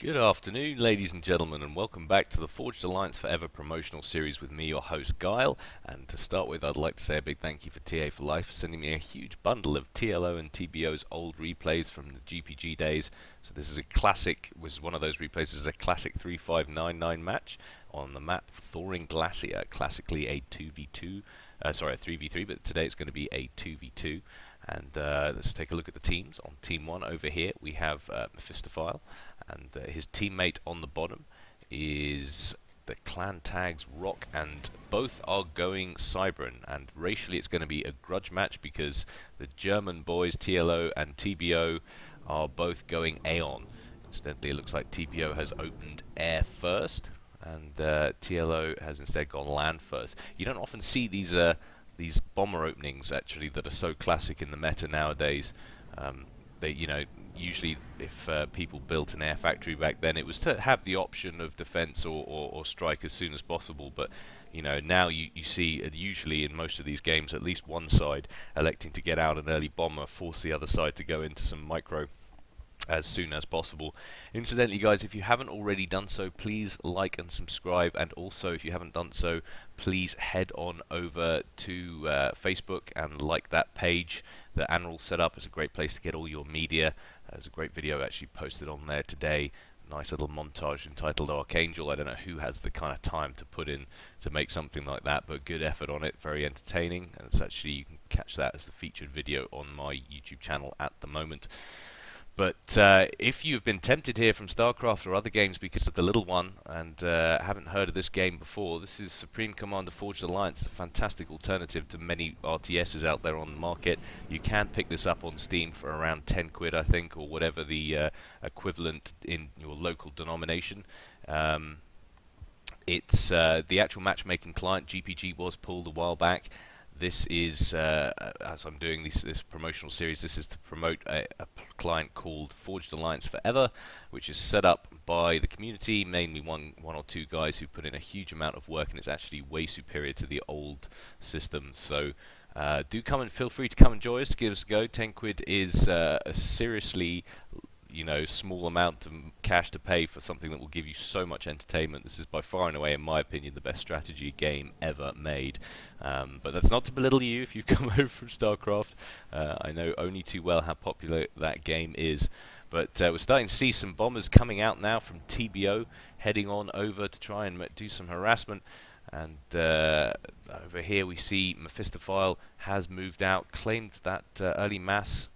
Good afternoon, ladies and gentlemen, and welcome back to the Forged Alliance Forever promotional series with me, your host, Guile. And to start with, I'd like to say a big thank you for TA for Life for sending me a huge bundle of TLO and TBO's old replays from the GPG days. So this is a classic, was one of those replays, this is a classic 3599 match on the map Thawing Glacier, classically a 2v2, a 3v3, but today it's going to be a 2v2. And let's take a look at the teams. On Team 1 over here, we have Mephistophile. And his teammate on the bottom is the clan tags Rock, and both are going Cybran. And racially it's going to be a grudge match because the German boys TLO and TBO are both going Aeon. Incidentally, it looks like TBO has opened air first, and TLO has instead gone land first. You don't often see these bomber openings actually that are so classic in the meta nowadays. Usually if people built an air factory back then, it was to have the option of defense or strike as soon as possible. But now you see usually in most of these games at least one side electing to get out an early bomber, force the other side to go into some micro as soon as possible. Incidentally, guys, if you haven't already done so, please like and subscribe, and also if you haven't done so, please head on over to Facebook and like that page that Anral set up. It's a great place to get all your media. There's a great video actually posted on there today. Nice little montage entitled Archangel. I don't know who has the kind of time to put in to make something like that, but good effort on it, very entertaining, and it's actually, you can catch that as the featured video on my YouTube channel at the moment. But if you've been tempted here from StarCraft or other games because of the little one and haven't heard of this game before, this is Supreme Commander Forged Alliance, a fantastic alternative to many RTSs out there on the market. You can pick this up on Steam for around 10 quid, I think, or whatever the equivalent in your local denomination. It's the actual matchmaking client, GPG, was pulled a while back. This is, as I'm doing this promotional series, this is to promote a client called Forged Alliance Forever, which is set up by the community, mainly one or two guys who put in a huge amount of work, and it's actually way superior to the old system. So do come and feel free to come and join us, give us a go. 10 quid is a seriously small amount of cash to pay for something that will give you so much entertainment. This is by far and away, in my opinion, the best strategy game ever made. But that's not to belittle you if you come over from StarCraft. I know only too well how popular that game is. But we're starting to see some bombers coming out now from TBO, heading on over to try and do some harassment. And over here we see Mephistophile has moved out, claimed that early mass.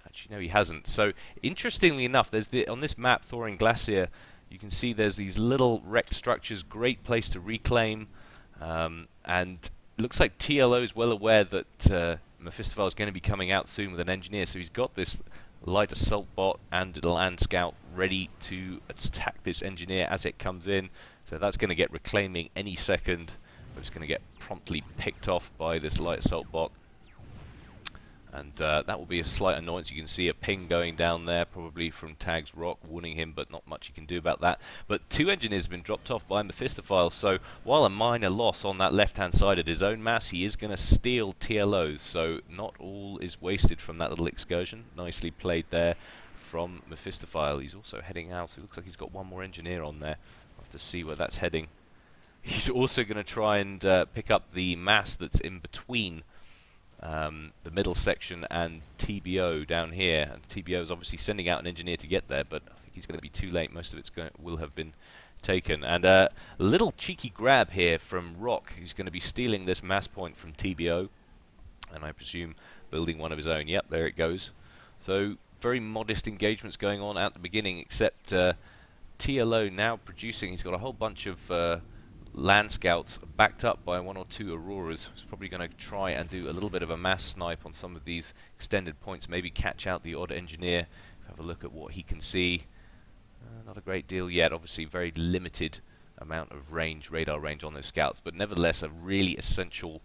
Actually, no, he hasn't. So, interestingly enough, there's on this map, Thawing Glacier, you can see there's these little wrecked structures, great place to reclaim, and it looks like TLO is well aware that Mephistophile is going to be coming out soon with an engineer, so he's got this light assault bot and a land scout ready to attack this engineer as it comes in. So that's going to get reclaiming any second, but it's going to get promptly picked off by this light assault bot. And that will be a slight annoyance. You can see a ping going down there, probably from Tags Rock, warning him, but not much you can do about that. But two engineers have been dropped off by Mephistophile, so while a minor loss on that left-hand side at his own mass, he is going to steal TLOs, so not all is wasted from that little excursion. Nicely played there from Mephistophile. He's also heading out, so it looks like he's got one more engineer on there. We'll have to see where that's heading. He's also going to try and pick up the mass that's in between the middle section and TBO down here, and TBO is obviously sending out an engineer to get there, but I think he's going to be too late. Most of it will have been taken. And a little cheeky grab here from Rock. He's going to be stealing this mass point from TBO, and I presume building one of his own. Yep, there it goes. So very modest engagements going on at the beginning, except TLO now producing. He's got a whole bunch of land scouts backed up by one or two Auroras. He's probably going to try and do a little bit of a mass snipe on some of these extended points, maybe catch out the odd engineer. Have a look at what he can see. Not a great deal yet, obviously very limited amount of range, radar range on those scouts, but nevertheless a really essential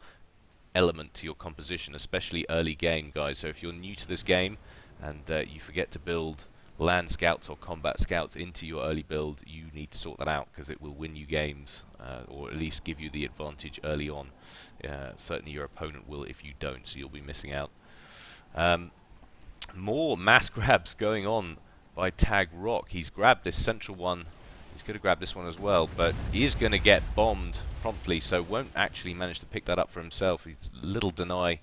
element to your composition, especially early game, guys. So if you're new to this game and you forget to build land scouts or combat scouts into your early build, you need to sort that out, because it will win you games, or at least give you the advantage early on. Certainly your opponent will if you don't, so you'll be missing out. More mass grabs going on by Tag Rock. He's grabbed this central one. He's going to grab this one as well, but he is going to get bombed promptly, so won't actually manage to pick that up for himself. He's little deny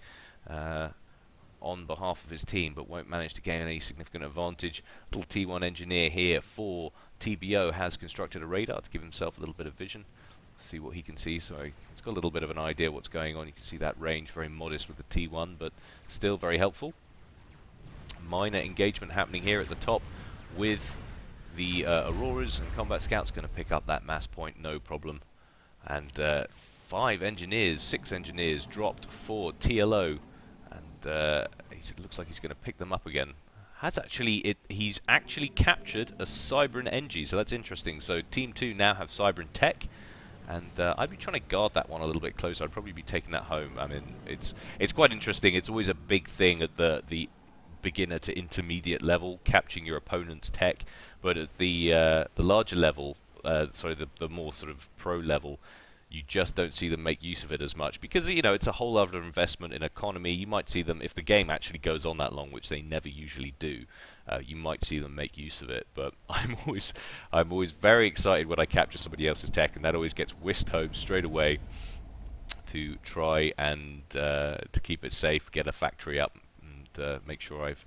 on behalf of his team, but won't manage to gain any significant advantage. Little T1 engineer here for TBO has constructed a radar to give himself a little bit of vision. See what he can see, so he's got a little bit of an idea what's going on. You can see that range, very modest with the T1, but still very helpful. Minor engagement happening here at the top with the Auroras, and Combat Scout's going to pick up that mass point, no problem. And 6 engineers dropped for TLO, and it looks like he's going to pick them up again. He's actually captured a Cybran Engie, so that's interesting. So Team 2 now have Cybran Tech, and I'd be trying to guard that one a little bit closer. I'd probably be taking that home. I mean, it's quite interesting. It's always a big thing at the beginner to intermediate level, capturing your opponent's tech, but at the larger level, the more sort of pro level, you just don't see them make use of it as much, because it's a whole other investment in economy. You might see them, if the game actually goes on that long, which they never usually do, you might see them make use of it. But I'm always very excited when I capture somebody else's tech, and that always gets whisked home straight away to try and to keep it safe, get a factory up, and make sure I've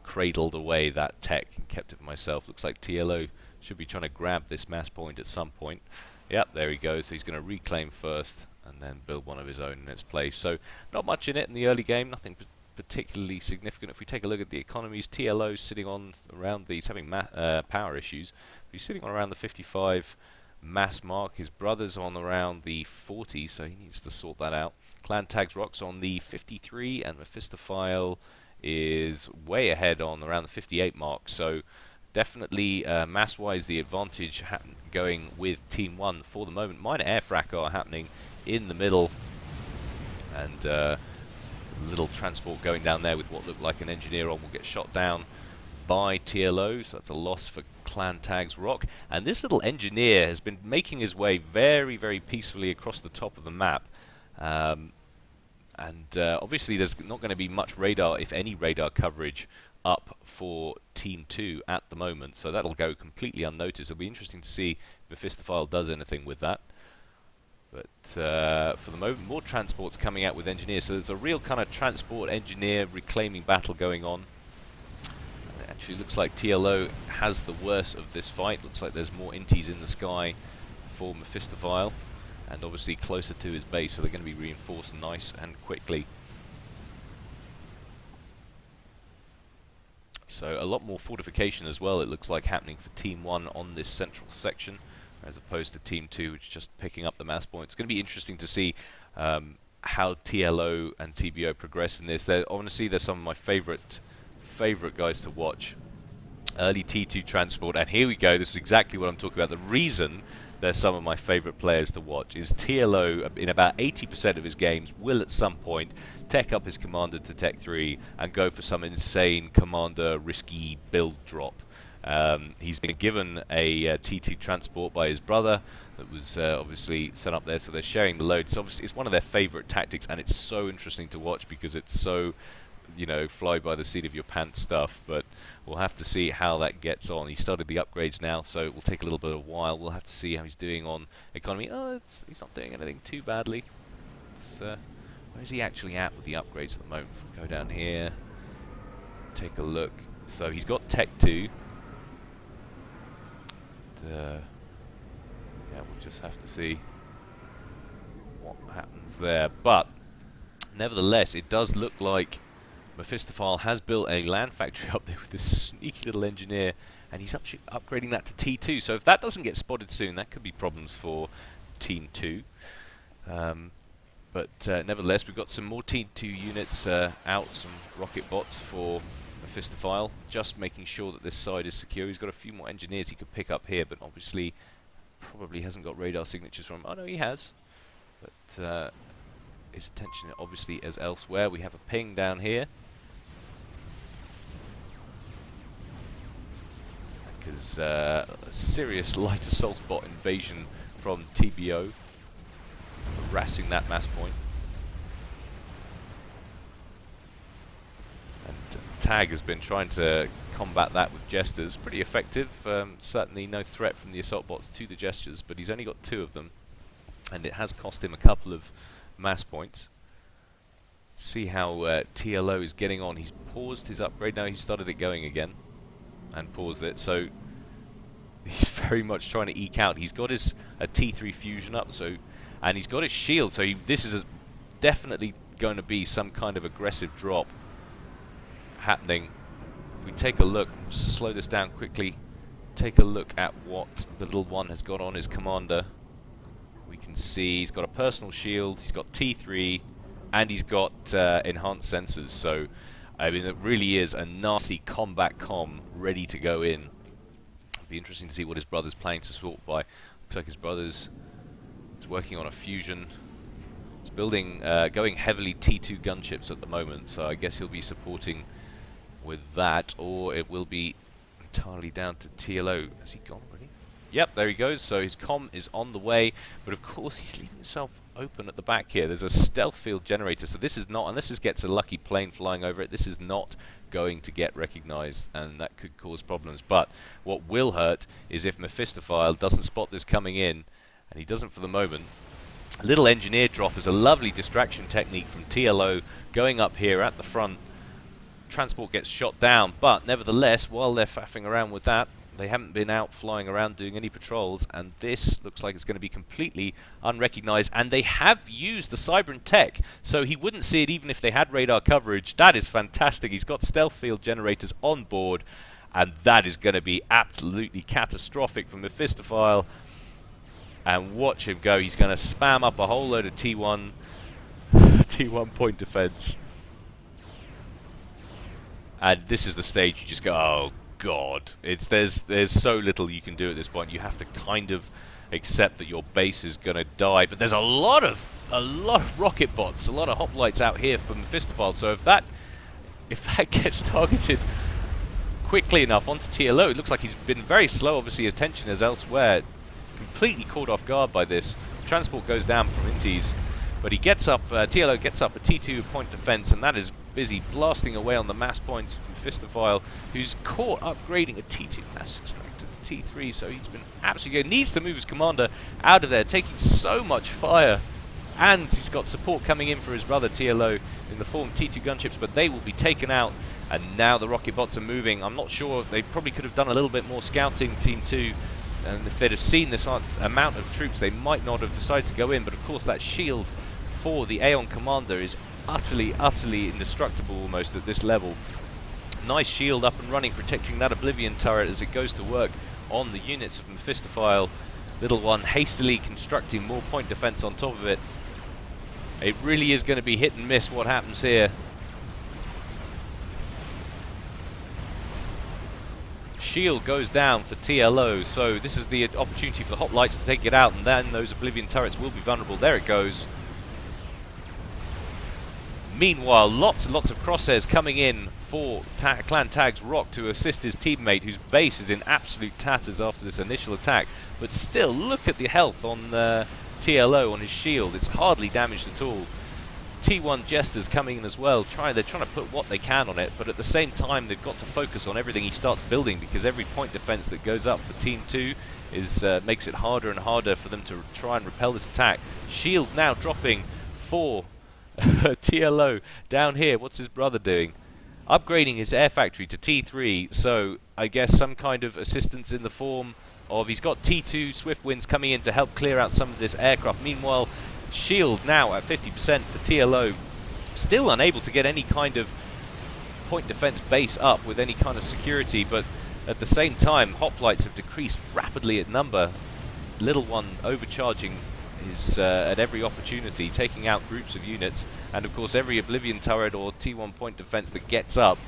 cradled away that tech and kept it for myself. Looks like TLO should be trying to grab this mass point at some point. Yep, there he goes. So he's going to reclaim first and then build one of his own in its place. So not much in it in the early game, nothing particularly significant. If we take a look at the economies, TLO's sitting on around he's having power issues. He's sitting on around the 55 mass mark. His brother's on around the 40, so he needs to sort that out. Clan Tags Rock's on the 53, and Mephistophile is way ahead on around the 58 mark. So definitely mass-wise the advantage going with Team 1 for the moment. Minor air frac are happening in the middle, and little transport going down there with what looked like an engineer on will get shot down by TLO, so that's a loss for Clan Tags Rock. And this little engineer has been making his way very, very peacefully across the top of the map. Obviously there's not going to be much radar, if any radar coverage, up for Team 2 at the moment, so that'll go completely unnoticed. It'll be interesting to see if Mephistophile does anything with that. But for the moment, more transports coming out with engineers, so there's a real kind of transport engineer reclaiming battle going on. And it actually looks like TLO has the worst of this fight. Looks like there's more inties in the sky for Mephistophile, and obviously closer to his base, so they're going to be reinforced nice and quickly. So a lot more fortification as well, it looks like, happening for Team 1 on this central section, as opposed to Team 2, which is just picking up the mass points. It's going to be interesting to see how TLO and TBO progress in this. Honestly, they're some of my favorite guys to watch. Early T2 transport, and here we go, this is exactly what I'm talking about. The reason they're some of my favorite players to watch is TLO, in about 80% of his games, will at some point tech up his commander to Tech 3 and go for some insane commander risky build drop. He's been given a T2 transport by his brother that was obviously set up there, so they're sharing the load. It's one of their favorite tactics, and it's so interesting to watch because it's so, fly by the seat of your pants stuff. But we'll have to see how that gets on. He started the upgrades now, so it will take a little bit of a while. We'll have to see how he's doing on economy. He's not doing anything too badly. Where is he actually at with the upgrades at the moment? Go down here, take a look. So he's got Tech 2. Yeah, we'll just have to see what happens there. But nevertheless, it does look like Mephistophile has built a land factory up there with this sneaky little engineer, and he's upgrading that to T2. So if that doesn't get spotted soon, that could be problems for Team 2. But nevertheless, we've got some more Team 2 units out, some rocket bots for Mephistophile, just making sure that this side is secure. He's got a few more engineers he could pick up here, but obviously probably hasn't got radar signatures from him. Oh no, he has. But his attention obviously is elsewhere. We have a ping down here, because a serious light assault bot invasion from TBO, harassing that mass point. And Tag has been trying to combat that with Jesters. Pretty effective. Certainly no threat from the assault bots to the Jesters, but he's only got 2 of them, and it has cost him a couple of mass points. See how TLO is getting on. He's paused his upgrade now. He started it going again and paused it. So he's very much trying to eke out. He's got his T3 fusion up, so, and he's got his shield. So this is definitely going to be some kind of aggressive drop happening. If we take a look, slow this down quickly. Take a look at what the little one has got on his commander. We can see he's got a personal shield. He's got T3. And he's got enhanced sensors, so I mean it really is a nasty combat com ready to go in. It'll be interesting to see what his brother's planning to sort by. Looks like his brother's is working on a fusion. He's building, going heavily T2 gunships at the moment, so I guess he'll be supporting with that, or it will be entirely down to TLO. Has he gone already? Yep, there he goes. So his comm is on the way, but of course he's leaving himself open at the back here. There's a stealth field generator, so this is not, unless this gets a lucky plane flying over it, this is not going to get recognized, and that could cause problems. But what will hurt is if Mephistophile doesn't spot this coming in, and he doesn't for the moment. A little engineer drop is a lovely distraction technique from TLO going up here at the front. Transport gets shot down, but nevertheless, while they're faffing around with that, they haven't been out flying around doing any patrols, and this looks like it's going to be completely unrecognized. And they have used the Cybran tech, so he wouldn't see it even if they had radar coverage. That is fantastic. He's got stealth field generators on board, and that is going to be absolutely catastrophic for Mephistophile. And watch him go. He's going to spam up a whole load of T1 T1 point defense. And this is the stage you just go, oh God, there's so little you can do at this point. You have to kind of accept that your base is going to die. But there's a lot of rocket bots, a lot of hoplites out here for Mephistophile. So if that gets targeted quickly enough onto TLO, it looks like he's been very slow. Obviously, his attention is elsewhere. Completely caught off guard by this. Transport goes down from Inties, but he gets up. TLO gets up a T2 point defense, and that is busy blasting away on the mass points from Mephistophile, who's caught upgrading a T2 mass extractor to T3, so he's been absolutely good. Needs to move his commander out of there, taking so much fire. And he's got support coming in for his brother TLO in the form of T2 gunships, but they will be taken out. And now the rocket bots are moving. I'm not sure, they probably could have done a little bit more scouting, Team 2. And if they'd have seen this amount of troops, they might not have decided to go in. But of course, that shield for the Aeon commander is utterly indestructible almost at this level. Nice shield up and running, protecting that Oblivion turret as it goes to work on the units of Mephistophile. Little one hastily constructing more point defense on top of it. It really is going to be hit and miss what happens here. Shield goes down for TLO, so this is the opportunity for the hoplites to take it out, and then those Oblivion turrets will be vulnerable. There it goes. Meanwhile, lots and lots of crosshairs coming in for Clan Tag's Rock to assist his teammate, whose base is in absolute tatters after this initial attack. But still, look at the health on TLO on his shield. It's hardly damaged at all. T1 Jesters coming in as well. They're trying to put what they can on it, but at the same time, they've got to focus on everything he starts building, because every point defense that goes up for Team 2 is makes it harder and harder for them to try and repel this attack. Shield now dropping for TLO down here. What's his brother doing? Upgrading his air factory to T3, so I guess some kind of assistance in the form of, he's got T2 Swift Winds coming in to help clear out some of this aircraft. Meanwhile, shield now at 50% for TLO, still unable to get any kind of point defense base up with any kind of security, but at the same time, hoplites have decreased rapidly in number. Little one overcharging is at every opportunity, taking out groups of units, and of course every Oblivion turret or T1 point defense that gets up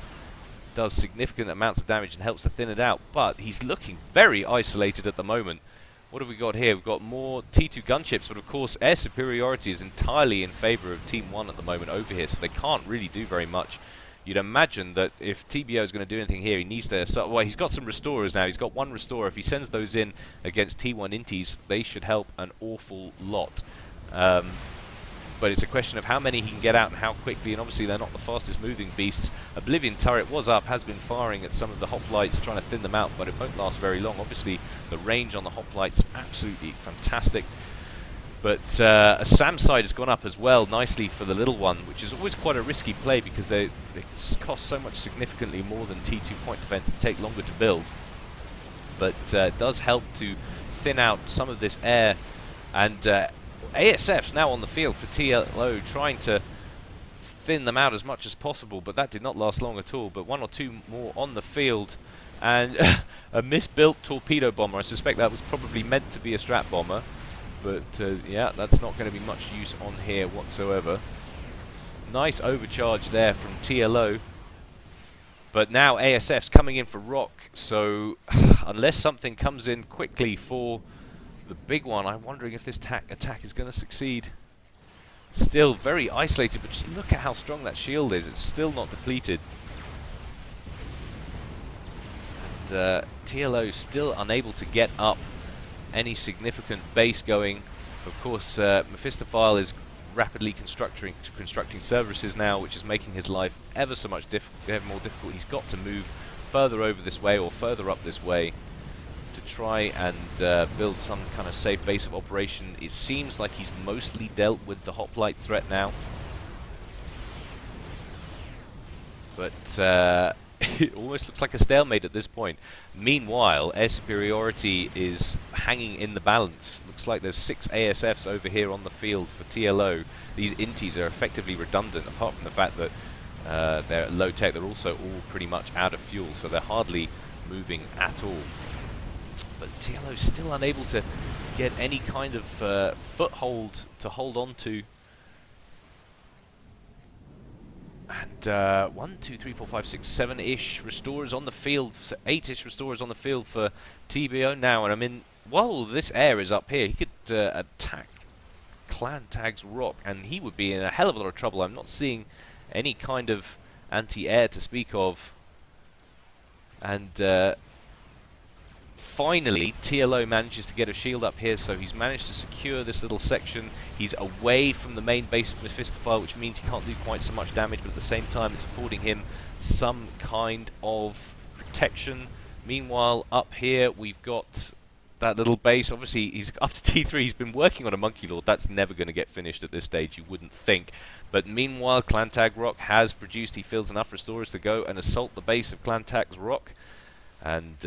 does significant amounts of damage and helps to thin it out, but he's looking very isolated at the moment. What have we got here? We've got more T2 gunships, but of course air superiority is entirely in favor of Team 1 at the moment over here, so they can't really do very much. You'd imagine that if TBO is going to do anything here, he needs to... well, he's got some restorers now. He's got one restorer. If he sends those in against T1 Inties, they should help an awful lot. but it's a question of how many he can get out and how quickly, and obviously they're not the fastest moving beasts. Oblivion turret was up, has been firing at some of the hoplites, trying to thin them out, but it won't last very long. Obviously the range on the hoplites absolutely fantastic. But a SAM side has gone up as well nicely for the little one, which is always quite a risky play because they cost so much significantly more than T2 point defense and take longer to build. But it does help to thin out some of this air, and ASF's now on the field for TLO, trying to thin them out as much as possible, but that did not last long at all. But one or two more on the field, and a misbuilt torpedo bomber. I suspect that was probably meant to be a strat bomber, but yeah, that's not going to be much use on here whatsoever. Nice overcharge there from TLO. But now ASF's coming in for rock, so unless something comes in quickly for the big one, I'm wondering if this attack is going to succeed. Still very isolated, but just look at how strong that shield is. It's still not depleted. And TLO still unable to get up any significant base going. Of course, Mephistophile is rapidly constructing services now, which is making his life ever so much more difficult. He's got to move further over this way or further up this way to try and build some kind of safe base of operation. It seems like he's mostly dealt with the hoplite threat now, but it almost looks like a stalemate at this point. Meanwhile, air superiority is hanging in the balance. Looks like there's 6 ASFs over here on the field for TLO. These inties are effectively redundant, apart from the fact that they're low tech. They're also all pretty much out of fuel, so they're hardly moving at all. But TLO's still unable to get any kind of foothold to hold on to. And 1, 2, 3, 4, 5, 6, 7-ish restorers on the field, 8-ish restorers on the field for TBO now. And I mean, while this air is up here, he could attack Clan Tag's rock, and he would be in a hell of a lot of trouble. I'm not seeing any kind of anti-air to speak of. And finally, TLO manages to get a shield up here, so he's managed to secure this little section. He's away from the main base of Mephistophile, which means he can't do quite so much damage, but at the same time it's affording him some kind of protection. Meanwhile, up here we've got that little base. Obviously, he's up to T3. He's been working on a Monkey Lord. That's never going to get finished at this stage, you wouldn't think. But meanwhile, Clan Tag Rock has produced, he feels enough restorers to go and assault the base of Clan Tag's Rock. And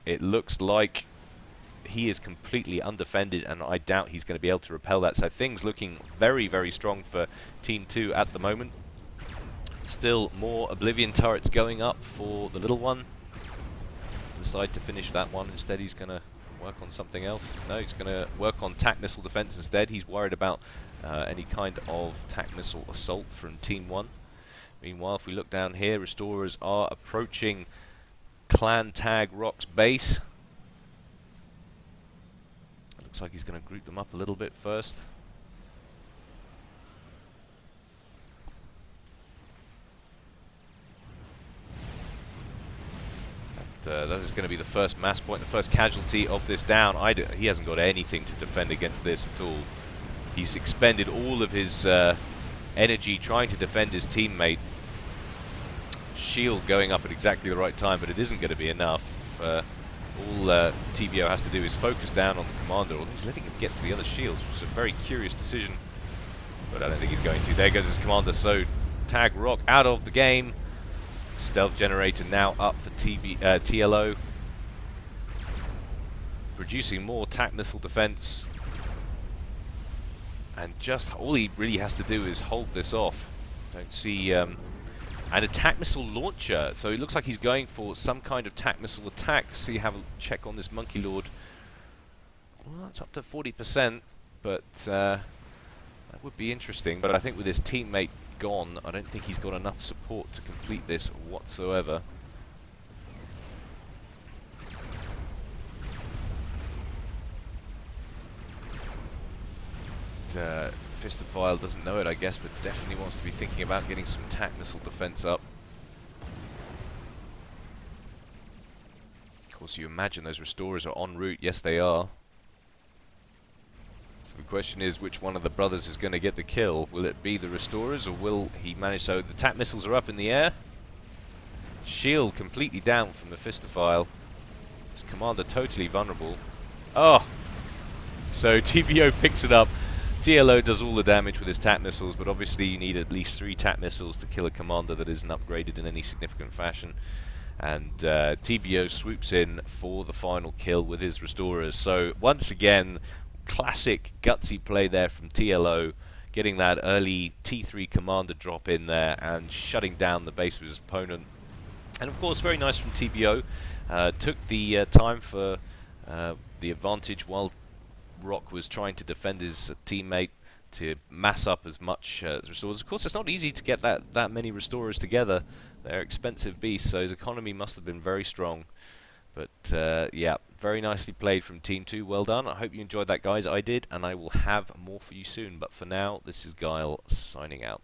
it looks like he is completely undefended, and I doubt he's going to be able to repel that. So things looking very, very strong for Team 2 at the moment. Still more Oblivion turrets going up for the little one. Decide to finish that one. Instead, he's going to work on something else. No, he's going to work on TAC missile defense instead. He's worried about any kind of TAC missile assault from Team 1. Meanwhile, if we look down here, restorers are approaching Clan Tag Rock's base. Looks like he's going to group them up a little bit first. And that is going to be the first mass point, the first casualty of this down. He hasn't got anything to defend against this at all. He's expended all of his energy trying to defend his teammate. Shield going up at exactly the right time, but it isn't going to be enough. All TBO has to do is focus down on the commander, or he's letting him get to the other shields, which is a very curious decision, but I don't think he's going to. There goes his commander, so Tag Rock out of the game. Stealth generator now up for TLO, producing more TAC missile defense, and just all he really has to do is hold this off. Don't see and a TAC missile launcher, so it looks like he's going for some kind of TAC missile attack. So you have a check on this Monkey Lord. Well, that's up to 40%, but that would be interesting. But I think with his teammate gone, I don't think he's got enough support to complete this whatsoever. Mephistophile doesn't know it, I guess, but definitely wants to be thinking about getting some TAC missile defense up. Of course, you imagine those restorers are en route. Yes, they are. So The question is which one of the brothers is going to get the kill. Will it be the Restorers, or will he manage? So the TAC missiles are up in the air. Shield completely down from Mephistophile. His commander totally vulnerable. Oh! So TBO picks it up. TLO does all the damage with his TAC missiles, but obviously you need at least 3 TAC missiles to kill a commander that isn't upgraded in any significant fashion. And TBO swoops in for the final kill with his Restorers. So once again, classic gutsy play there from TLO, getting that early T3 commander drop in there and shutting down the base of his opponent. And of course, very nice from TBO. Took the time for the advantage while Rock was trying to defend his teammate to mass up as much Restorers. Of course, it's not easy to get that many Restorers together. They're expensive beasts, so his economy must have been very strong. But yeah, very nicely played from Team 2. Well done. I hope you enjoyed that, guys. I did, and I will have more for you soon. But for now, this is Guile signing out.